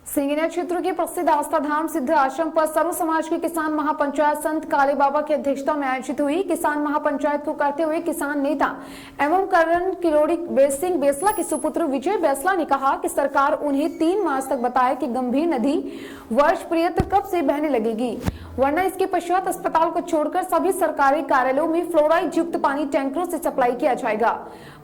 सिंगिनिया क्षेत्र के प्रसिद्ध आस्था धाम सिद्ध आश्रम पर सर्व समाज की किसान महापंचायत संत काले बाबा की अध्यक्षता में आयोजित हुई। किसान महापंचायत को करते हुए किसान नेता एवं करण किलोड़ी सिंह बेसला के सुपुत्र विजय बेसला ने कहा कि सरकार उन्हें 3 मार्च तक बताए कि गंभीर नदी वर्ष पर्यंत कब से बहने लगेगी, वरना इसके पश्चात अस्पताल को छोड़कर सभी सरकारी कार्यालयों में फ्लोराइड युक्त पानी टैंकरों से सप्लाई किया जाएगा।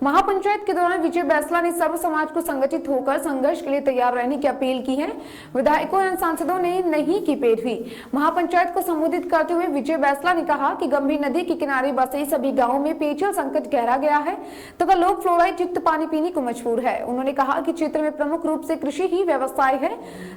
महापंचायत के दौरान विजय बेसला ने सर्व समाज को संगठित होकर संघर्ष के लिए तैयार रहने की अपील की है। विधायकों एवं सांसदों ने नहीं की पैरवी। महापंचायत को संबोधित करते हुए विजय बेसला ने कहा कि गंभीर नदी के किनारे बसे सभी गांवों में पेयजल संकट गहरा गया है तथा लोग फ्लोराइड युक्त पानी पीने को मजबूर है। उन्होंने कहा कि क्षेत्र में प्रमुख रूप से कृषि ही व्यवसाय है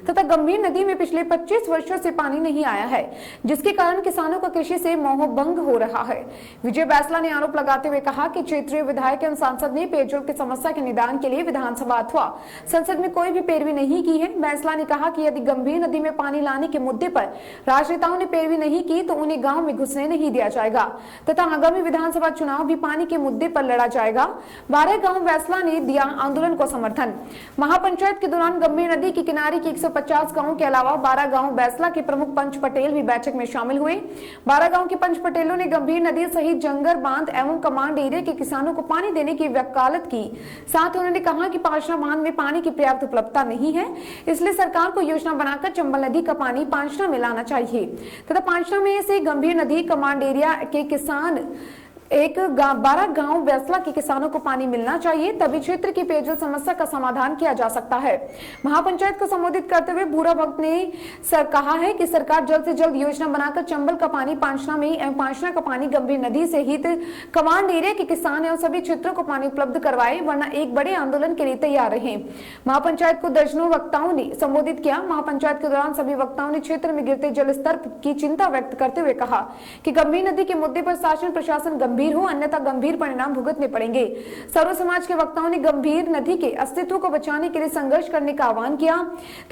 तथा गंभीर नदी में पिछले 25 वर्षों से पानी नहीं आया है, जिसके कारण किसानों का कृषि से मोह भंग हो रहा है। विजय बेसला ने आरोप लगाते हुए कहा कि क्षेत्रीय विधायक एवं सांसद ने पेयजल की समस्या के निदान के लिए विधानसभा अथवा संसद में कोई भी पैरवी नहीं की है। बेसला ने कहा कि यदि गंभीर नदी में पानी लाने के मुद्दे पर राजनेताओं ने पैरवी नहीं की तो उन्हें गांव में घुसने नहीं दिया जाएगा तथा आगामी विधानसभा चुनाव भी पानी के मुद्दे पर लड़ा जाएगा। 12 गांव बेसला ने दिया आंदोलन को समर्थन। महापंचायत के दौरान गंभीर नदी के किनारे के 150 गांवों के अलावा 12 गांव बेसला के प्रमुख पंच पटेल भी बैठक में शामिल हुए। 12 गांव के पंच पटेलों ने गंभीर नदी सहित जंगर बांध एवं कमांड एरिया के किसानों को पानी देने की वकालत की। साथ उन्होंने कहा कि पांचना बांध में पानी की पर्याप्त उपलब्धता नहीं है, इसलिए सरकार को योजना बनाकर चंबल नदी का पानी पांचना में लाना चाहिए तथा पांचना में से गंभीर नदी कमांड एरिया के किसान 12 गांव बेसला के किसानों को पानी मिलना चाहिए, तभी क्षेत्र की पेयजल समस्या का समाधान किया जा सकता है। महापंचायत को संबोधित करते हुए भूरा भक्त ने कहा है कि सरकार जल्द से जल्द योजना बनाकर चंबल का पानी पांचना में एवं पांचना का पानी गंभीर नदी से हित कमांड एरिया के किसान एवं सभी क्षेत्रों को पानी उपलब्ध करवाए, वरना एक बड़े आंदोलन के लिए तैयार रहे। महापंचायत को दर्जनों वक्ताओं ने संबोधित किया। महापंचायत के दौरान सभी वक्ताओं ने क्षेत्र में गिरते जल स्तर की चिंता व्यक्त करते हुए कहा कि गंभीर नदी के मुद्दे पर शासन प्रशासन गंभीर हो, अन्यथा गंभीर परिणाम भुगतने पड़ेंगे। सर्व समाज के वक्ताओं ने गंभीर नदी के अस्तित्व को बचाने के लिए संघर्ष करने का आह्वान किया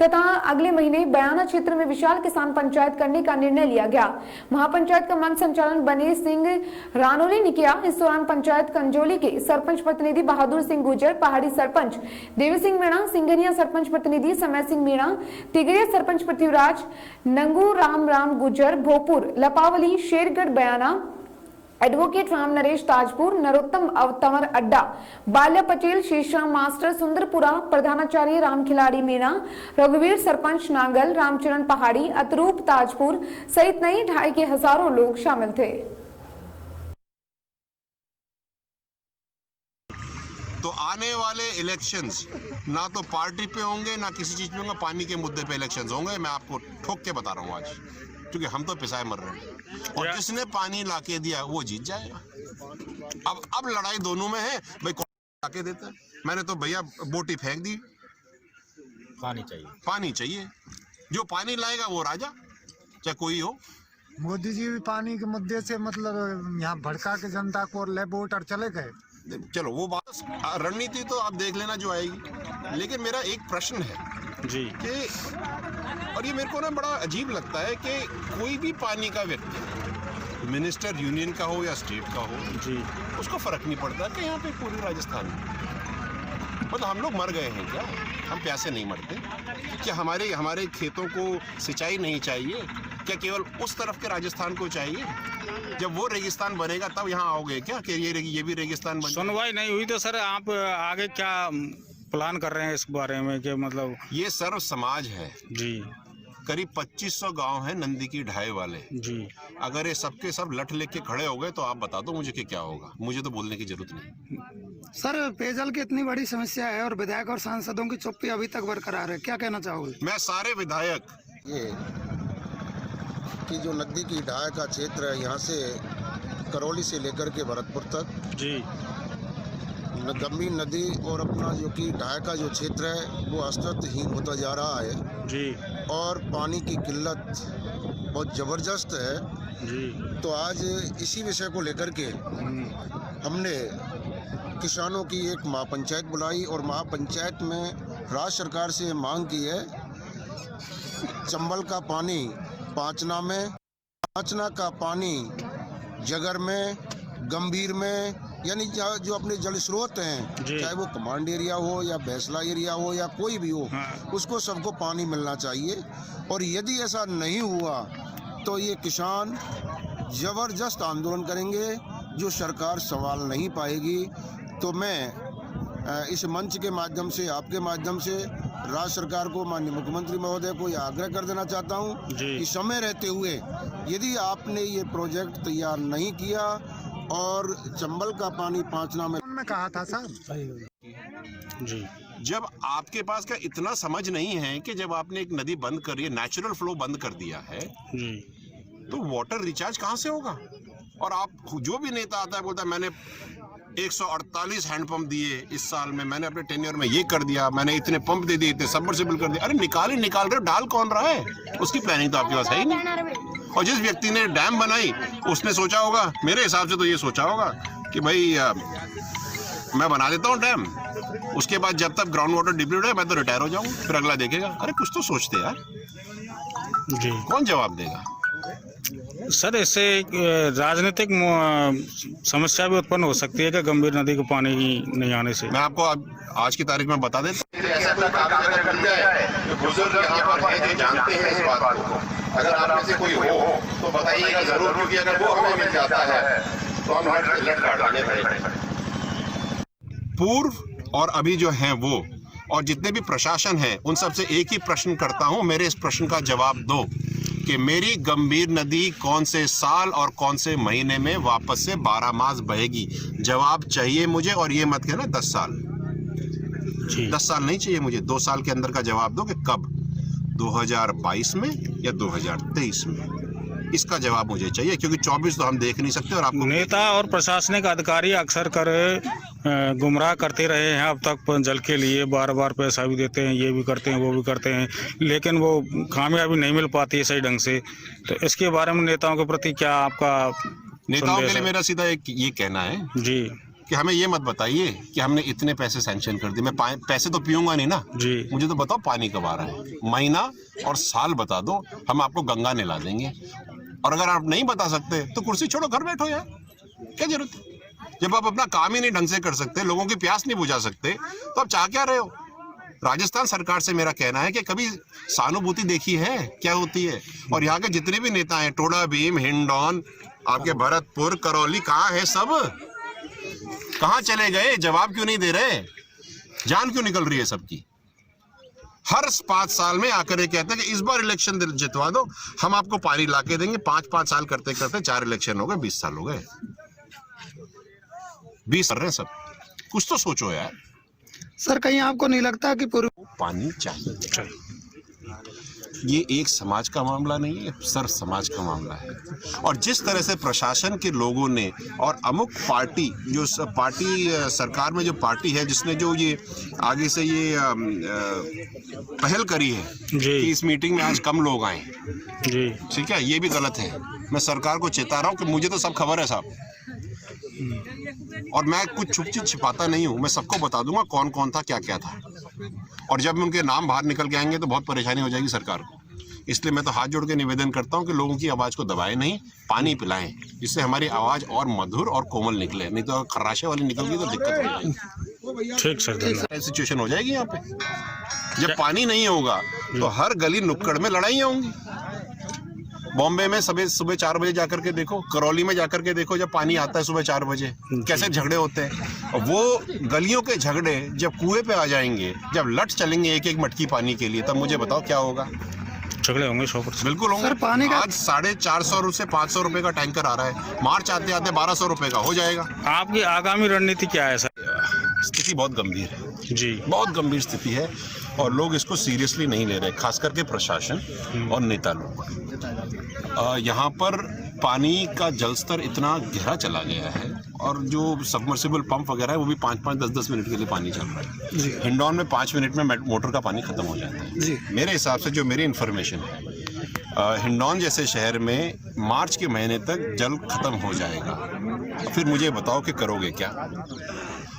तथा अगले महीने बयाना क्षेत्र में विशाल किसान पंचायत करने का निर्णय लिया गया। महापंचायत का मंच संचालन बने सिंह रानोली ने किया। इस दौरान पंचायत कंजोली के सरपंच प्रतिनिधि बहादुर सिंह गुजर, पहाड़ी सरपंच देवी सिंह मीणा, सिंघनिया सरपंच प्रतिनिधि समय सिंह मीणा, तिगरिया सरपंच पृथ्वीराज, नंगू राम गुजर, भोपुर, लपावली, शेरगढ़ बयाना, एडवोकेट राम नरेश ताजपुर, नरोत्तम अवतंवर अड्डा, बाल्या पटेल, शीशराम मास्टर सुंदरपुरा, प्रधानाचार्य राम खिलाड़ी मीणा, रघुवीर सरपंच नांगल, रामचरण पहाड़ी, अतरूप ताजपुर सहित नई ढाई के हजारों लोग शामिल थे। तो आने वाले इलेक्शंस ना तो पार्टी पे होंगे ना किसी चीज पे होंगे, पानी के मुद्दे पे इलेक्शंस होंगे। मैं आपको ठोक के बता रहा हूँ आज, क्योंकि हम तो पिसाए मर रहे हैं और जिसने पानी लाके दिया वो जीत जाएगा। अब लड़ाई दोनों में है, भाई कौन लाके देता है। मैंने तो भैया बोटी फेंक दी। पानी चाहिए, जो पानी लाएगा वो राजा, चाहे कोई हो। मोदी जी भी पानी के मुद्दे से मतलब यहाँ भड़का के जनता को ले वोटर चले गए। चलो वो बात रणनीति तो आप देख लेना जो आएगी, लेकिन मेरा एक प्रश्न है जी कि, और ये मेरे को ना बड़ा अजीब लगता है कि कोई भी पानी का व्यक्ति, मिनिस्टर यूनियन का हो या स्टेट का हो जी, उसको फर्क नहीं पड़ता कि यहाँ पे पूरे राजस्थान में मतलब हम लोग मर गए हैं क्या? हम प्यासे नहीं मरते क्या? हमारे खेतों को सिंचाई नहीं चाहिए क्या? केवल उस तरफ के राजस्थान को चाहिए? जब वो रेगिस्तान बनेगा तब यहाँ आओगे क्या कि ये भी रेगिस्तान बने? सुनवाई नहीं हुई तो सर आप आगे क्या प्लान कर रहे हैं इस बारे में कि मतलब? ये सर्व समाज है जी, करीब 2500 गांव हैं नंदी की ढाई वाले जी। अगर ये सबके सब लठ लेके खड़े हो गए तो आप बता दो मुझे कि क्या होगा। मुझे तो बोलने की जरूरत नहीं। सर पेयजल की इतनी बड़ी समस्या है और विधायक और सांसदों की चुप्पी अभी तक बरकरार है, क्या कहना चाहोगे? मैं सारे विधायक ये कि जो नदी की ढाई का क्षेत्र है, यहाँ से करौली से लेकर के भरतपुर तक जी, गंभीर नदी और अपना जो कि ढाई का जो क्षेत्र है वो अस्तित्वहीन होता जा रहा है जी, और पानी की किल्लत बहुत ज़बरदस्त है जी। तो आज इसी विषय को लेकर के हमने किसानों की एक महापंचायत बुलाई और महापंचायत में राज्य सरकार से मांग की है चंबल का पानी पांचना में, पांचना का पानी जगर में, गंभीर में यानी जो अपने जल स्रोत हैं, चाहे वो कमांड एरिया हो या बैसला एरिया हो या कोई भी हो, उसको सबको पानी मिलना चाहिए। और यदि ऐसा नहीं हुआ तो ये किसान जबरदस्त आंदोलन करेंगे, जो सरकार संभाल नहीं पाएगी। तो मैं इस मंच के माध्यम से, आपके माध्यम से राज्य सरकार को, माननीय मुख्यमंत्री महोदय को यह आग्रह कर देना चाहता हूं कि समय रहते हुए यदि आपने ये प्रोजेक्ट तैयार नहीं किया और चंबल का पानी पांचना में कहा था सर जी, जब आपके पास का इतना समझ नहीं है कि जब आपने एक नदी बंद करी है, नेचुरल फ्लो बंद कर दिया है, तो वाटर रिचार्ज कहाँ से होगा? और आप जो भी नेता आता है बोलता है मैंने 148 हैंडपंप दिए इस साल में, मैंने अपने टेन्योर में ये कर दिया, मैंने इतने पंप दे दिए, इतने सबमर्सिबल कर दिए। अरे निकाल रहे हो, डाल कौन रहा है? उसकी प्लानिंग तो आपके पास है ही नहीं। और जिस व्यक्ति ने डैम बनाई उसने सोचा होगा, मेरे हिसाब से तो ये सोचा होगा कि भाई मैं बना देता हूँ डैम, उसके बाद जब तक ग्राउंड वाटर डिप्लीट है मैं तो रिटायर हो जाऊँ, फिर अगला देखेगा। अरे कुछ तो सोचते यार जी। कौन जवाब देगा? सर, इससे राजनीतिक समस्या भी उत्पन्न हो सकती है कि गंभीर नदी को पानी नहीं आने से। मैं आपको आज की तारीख में बता देता हूं। ऐसा कोई कागज बन जाए तो बुजुर्ग यहाँ पर हैं जो जानते हैं इस बात को, अगर आप में से कोई हो तो बताइएगा जरूर, क्योंकि अगर वो हमें मिल जाता है तो हम हर रिजल्ट काटने पड़ेंगे। पूर्व और अभी जो हैं वो, और जितने भी प्रशासन है उन सबसे एक ही प्रश्न करता हूं, मेरे इस प्रश्न का जवाब दो कि मेरी गंभीर नदी कौन से साल और कौन से महीने में वापस से 12 मास बहेगी? जवाब चाहिए मुझे। और ये मत कहना 10 साल, 10 साल नहीं चाहिए मुझे, 2 साल के अंदर का जवाब दो कि कब, 2022 में या 2023 में, इसका जवाब मुझे चाहिए। क्योंकि 24 तो हम देख नहीं सकते। और आपको नेता और प्रशासनिक अधिकारी अक्सर गुमराह करते रहे हैं अब तक जल के लिए, बार बार पैसा भी देते हैं, ये भी करते हैं, वो भी करते हैं, लेकिन वो कामयाबी नहीं मिल पाती है सही ढंग से। तो इसके बारे में नेताओं के प्रति क्या आपका? नेताओं के लिए मेरा सीधा एक ये कहना है जी कि हमें ये मत बताइए कि हमने इतने पैसे सैंक्शन कर दिए, मैं पैसे तो पीऊंगा नहीं ना जी। मुझे तो बताओ पानी कब आ रहा है, महीना और साल बता दो, हम आपको गंगा नहला देंगे। और अगर आप नहीं बता सकते तो कुर्सी छोड़ो, घर बैठो यार, क्या जरूरत है? जब आप अपना काम ही नहीं ढंग से कर सकते, लोगों की प्यास नहीं बुझा सकते, तो आप चाह क्या रहे हो? राजस्थान सरकार से मेरा कहना है कि कभी सहानुभूति देखी है क्या होती है? और यहाँ के जितने भी नेता हैं, टोडा भीम, हिंडौन, आपके भरतपुर, करौली, कहाँ है सब? कहाँ चले गए? जवाब क्यों नहीं दे रहे? जान क्यों निकल रही है सबकी? हर 5 साल में आकर ये कहते हैं कि इस बार इलेक्शन जितवा दो, हम आपको पानी ला के देंगे। 5-5 साल करते करते 4 इलेक्शन हो गए, 20 साल हो गए, 20 कर रहे हैं सब। कुछ तो सोचो यार। सर, कहीं आपको नहीं लगता कि पूर्व पानी चाहिए? ये एक समाज का मामला नहीं है, सर्व समाज का मामला है। और जिस तरह से प्रशासन के लोगों ने और अमुक पार्टी, जो पार्टी सरकार में जो पार्टी है जिसने जो ये आगे से ये पहल करी है कि इस मीटिंग में आज कम लोग आए जी, ठीक है, ये भी गलत है। मैं सरकार को चेता रहा हूँ कि मुझे तो सब खबर है साहब, और मैं कुछ छुप चीज छिपाता नहीं हूँ, मैं सबको बता दूंगा कौन कौन था, क्या क्या था। और जब उनके नाम बाहर निकल के आएंगे तो बहुत परेशानी हो जाएगी सरकार को। इसलिए मैं तो हाथ जोड़ के निवेदन करता हूँ कि लोगों की आवाज़ को दबाएं नहीं, पानी पिलाएं, जिससे हमारी आवाज़ और मधुर और कोमल निकले। नहीं तो खर्राशे वाली निकल गई तो दिक्कत हो जाएगी। ठीक सर, सिचुएशन हो जाएगी यहाँ पे। जब पानी नहीं होगा तो हर गली नुक्कड़ में लड़ाइयाँ होंगी। बॉम्बे में सुबह 4 बजे जाकर के देखो, करौली में जाकर के देखो, जब पानी आता है सुबह 4 बजे कैसे झगड़े होते हैं। और वो गलियों के झगड़े जब कुएं पे आ जाएंगे, जब लट चलेंगे एक एक मटकी पानी के लिए, तब मुझे बताओ क्या होगा? झगड़े होंगे 100%। बिल्कुल होंगे। सर, पानी का आज 450 से 500 रुपए का टैंकर आ रहा है, मार्च आते आते 1200 रुपए का हो जाएगा। आपकी आगामी रणनीति क्या है सर? स्थिति बहुत गंभीर है जी, बहुत गंभीर स्थिति है, और लोग इसको सीरियसली नहीं ले रहे, खास करके प्रशासन और नेता लोग। यहाँ पर पानी का जलस्तर इतना गहरा चला गया है, और जो सबमर्सिबल पंप वगैरह है वो भी 5-5, 10-10 मिनट के लिए पानी चल रहा है। हिंडौन में 5 मिनट में मोटर का पानी खत्म हो जाता है। मेरे हिसाब से, जो मेरी इन्फॉर्मेशन है, हिंडौन जैसे शहर में मार्च के महीने तक जल खत्म हो जाएगा। फिर मुझे बताओ कि करोगे क्या?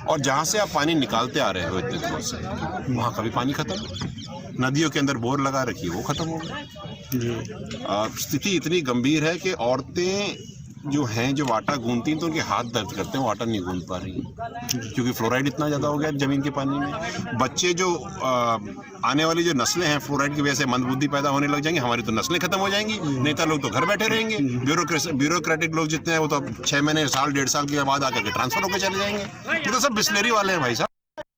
और जहाँ से आप पानी निकालते आ रहे हो इतने दिनों से, वहाँ का भी पानी खत्म। नदियों के अंदर बोर लगा रखी है, वो खत्म हो गया। स्थिति इतनी गंभीर है कि औरतें जो हैं जो आटा गूंथती हैं तो उनके हाथ दर्द करते हैं, वो आटा नहीं गूंथ पा रही हैं क्योंकि फ्लोराइड इतना ज़्यादा हो गया है ज़मीन के पानी में। बच्चे जो आने वाली जो नस्लें हैं फ्लोराइड की वजह से मंदबुद्धि पैदा होने लग जाएंगी, हमारी तो नस्लें खत्म हो जाएंगी। नेता लोग तो घर बैठे रहेंगे, ब्यूरोक्रेटिक लोग जितने हैं वो तो 6 महीने, साल, 1.5 साल के बाद आकर के ट्रांसफर होकर चले जाएंगे। ये तो सब बिस्लेरी वाले हैं भाई साहब।